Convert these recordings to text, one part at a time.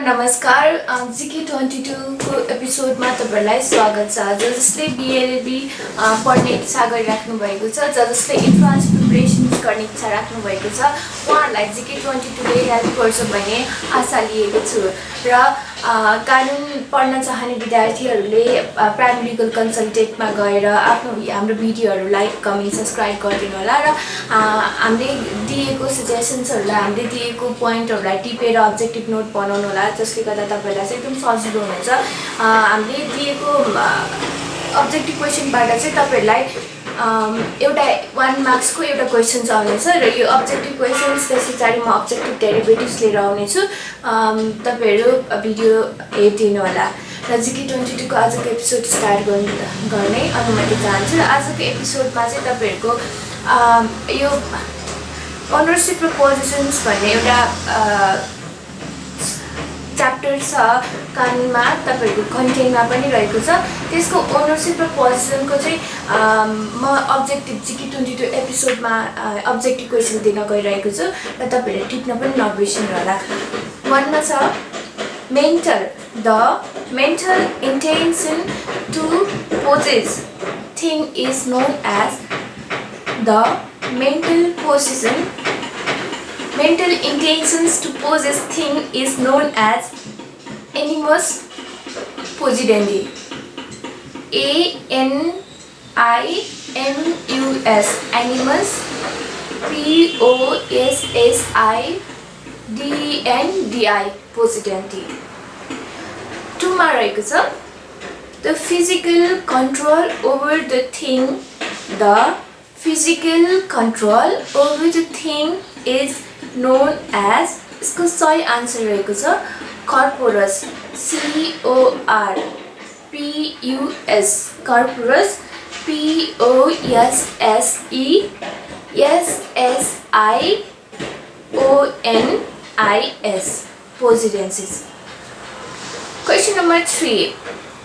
नमस्कार GK22 को एपिसोडमा तपाईहरुलाई स्वागत छ। जसले BLLB पढ्ने इच्छा गरिराख्नु भएको छ, जसले एडभान्स प्रिपरेसन्स गर्ने इच्छा राख्नु भएको छ, उहाँहरुलाई GK22 ले हेल्प गर्छ भन्ने आशा लिएको छु। र कानुन पढ्न चाहने विद्यार्थीहरुले प्राइम लिगल कन्सल्टेन्टमा गएर हाम्रो भिडियोहरु लाइक, कमेन्ट, सब्स्क्राइब गरिदिनु होला र हामीले दिएको सजेसन्सहरुलाई, हामीले दिएको पोइन्टहरुलाई टिपेर अब्जेक्टिभ नोट बनाउनु होला, जसले गर्दा तपाईलाई चाहिँ एकदम सजिलो हुन्छ। हामीले दिएको अब्जेक्टिभ क्वेशनबाट चाहिँ तपाईहरुलाई एउटा 1 मार्क्स को एउटा क्वेशन आउनेछ र यो अब्जेक्टिभ क्वेशन्स त्यसपछि म अब्जेक्टिभ डेरिभेटिभ्स लिएर आउने छु। तपाईहरु भिडियो हेर्दिनु होला र GK22 को आजको एपिसोड स्टार्ट गर्ने अनुमति चाहन्छु। र आजको एपिसोडमा चाहिँ तपाईहरुको यो ओनरशिप र पोजिसन्स भन्ने एउटा च्याप्टर छ कानुनमा, तपाईहरुको कन्टेन्टमा पनि रहेको छ। त्यसको ओनरशिप र पोजिसनको चाहिँ म अब्जेक्टिभ GK22 एपिसोडमा अब्जेक्टिभ क्वेशन दिन गइरहेको छु र तपाईहरुले टिप्न पनि नबिर्सनु होला। भन्न छ the mental intention to possess thing is known as the mental intentions to possess thing is known as animus possidendi. ANIMUS animus POSSIDENDI possidendi. 2 मा रहेको छ the physical control over the thing. The physical control over the thing is known as, इसको सही answer रहेको छ corpus, CORPUS, corpus, POSSESSIONIS, possidensis. Question number 3.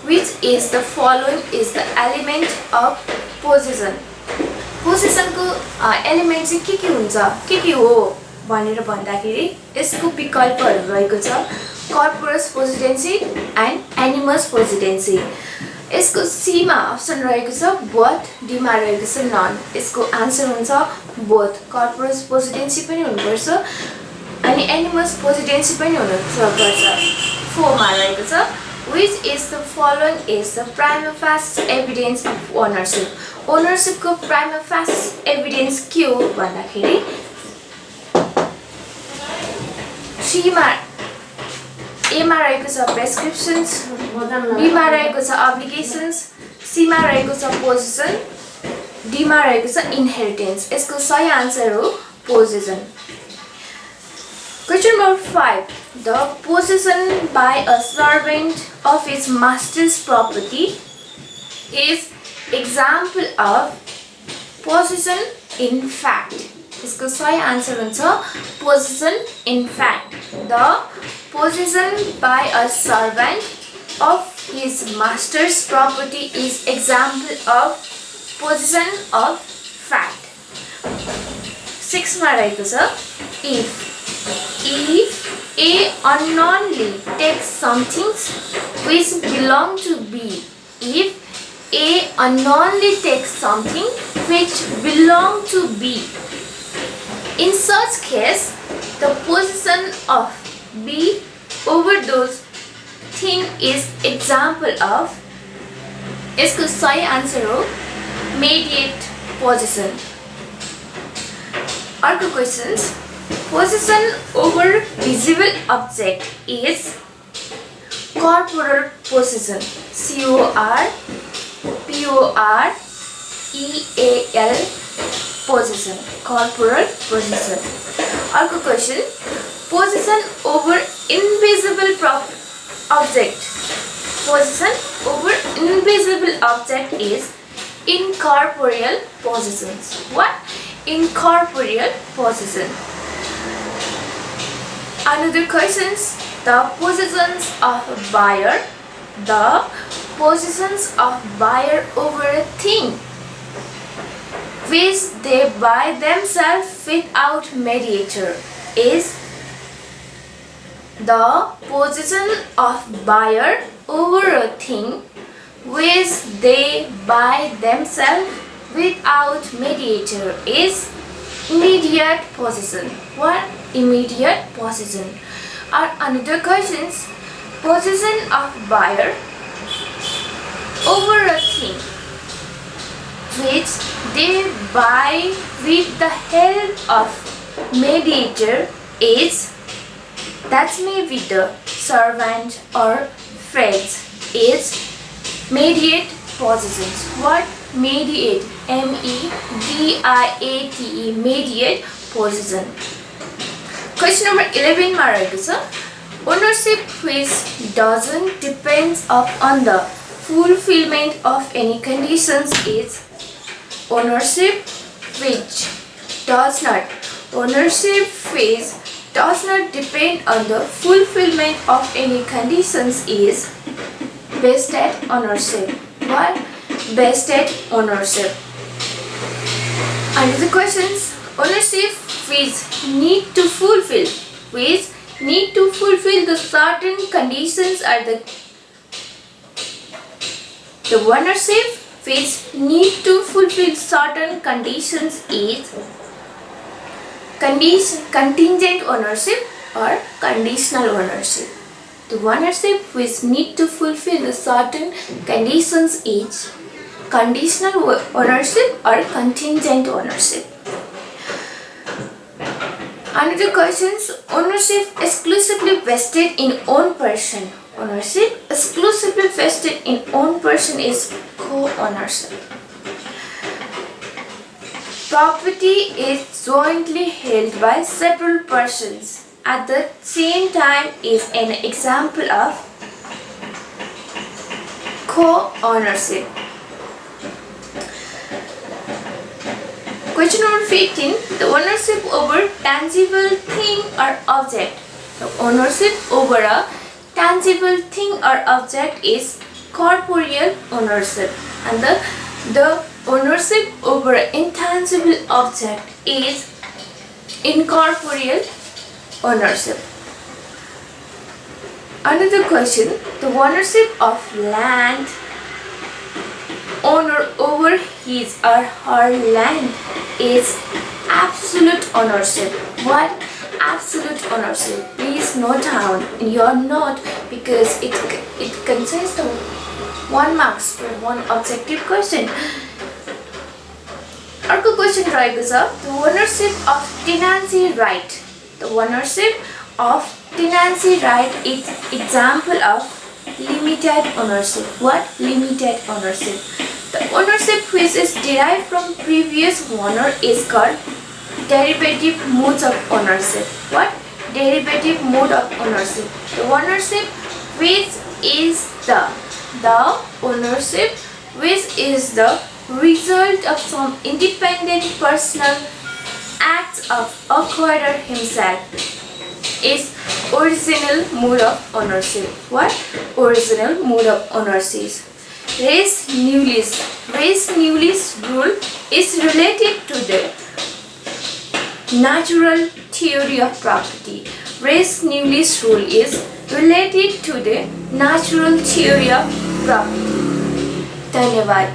Which is the following is the element of possession? Possession को element चाहिँ के हुन्छ, के हो भनेर भन्दाखेरि यसको विकल्पहरु रहेको छ corpus possidency and animus possidency. यसको सी मा अप्सन रहेको छ both, डी मा रहेको छ none. यसको आन्सर हुन्छ both. corpus possidency पनि हुनुपर्छ अनि animus possidency पनि हुनुपर्छ। 4 मा रहेको छ which is the following is the prima facie evidence of ownership. Ownership को prima facie evidence के हो भन्दाखेरि A मा रहेको छ prescriptions, B मा रहेको छ obligations, C मा रहेको छ possession, D मा रहेको छ inheritance. यसको सही आन्सर हो possession. Question number 5. The possession by a servant of his master's property is example of possession in fact. इसको सही आन्सर हुन्छ possession in fact. The possession by a servant of his master's property is example of possession of fact. 6 मा रहेको छ if A unknowingly takes something which belong to B. If A unknowingly takes something which belong to B, in such case, the possession of B over those thing is example of. इसको सही answer हो mediate possession. अर्को questions possession over visible object is corporal possession. CORPOREAL possession. Corporal possession. अर्को question possession over invisible object. Possession over invisible object is incorporeal possession. What? Incorporeal possession. Another questions, the possessions of a buyer. The possessions of buyer over a thing which they buy themselves without mediator is the possession of buyer over a thing which they buy themselves without mediator is immediate possession. What? Immediate possession. Or another questions, possession of buyer over a thing which they buy with the help of mediator is, that may be the servant or friends, is mediate possessions. What? Mediate. MEDIATE. Mediate possession. Question number 11 मा रहेको छ, ownership which doesn't depend on the fulfillment of any conditions is ownership which does not depend on the fulfillment of any conditions is vested ownership. What? Vested ownership. Under the questions, ownership which need to fulfill the certain conditions are the ownership which need to fulfill certain conditions is contingent ownership or conditional ownership. The ownership which need to fulfill the certain conditions is conditional ownership or contingent ownership. Another questions, ownership exclusively vested in own person. Ownership exclusively vested in own person is co-ownership. Property is jointly held by several persons at the same time is an example of co-ownership. Question number 15. The ownership over tangible thing or object. The ownership over a tangible thing or object is corporeal ownership, and the ownership over intangible object is incorporeal ownership. Another question, the ownership of land owner over his or her land is absolute ownership. What? Absolute ownership. Please note down in your note because it contains the 1 marks for one objective question. अर्को question रहेको छ, the ownership of tenancy right. The ownership of tenancy right is example of limited ownership. What? Limited ownership. The ownership which is derived from previous owner is called derivative modes of ownership. What? Derivative mode of ownership. The ownership which is the ownership which is the result of some independent personal acts of acquirer himself is original mode of ownership. What? Original mode of ownership. Res nullis rule is related to the natural theory of property. Res nullis rule is related to the natural theory of property. धन्यवाद.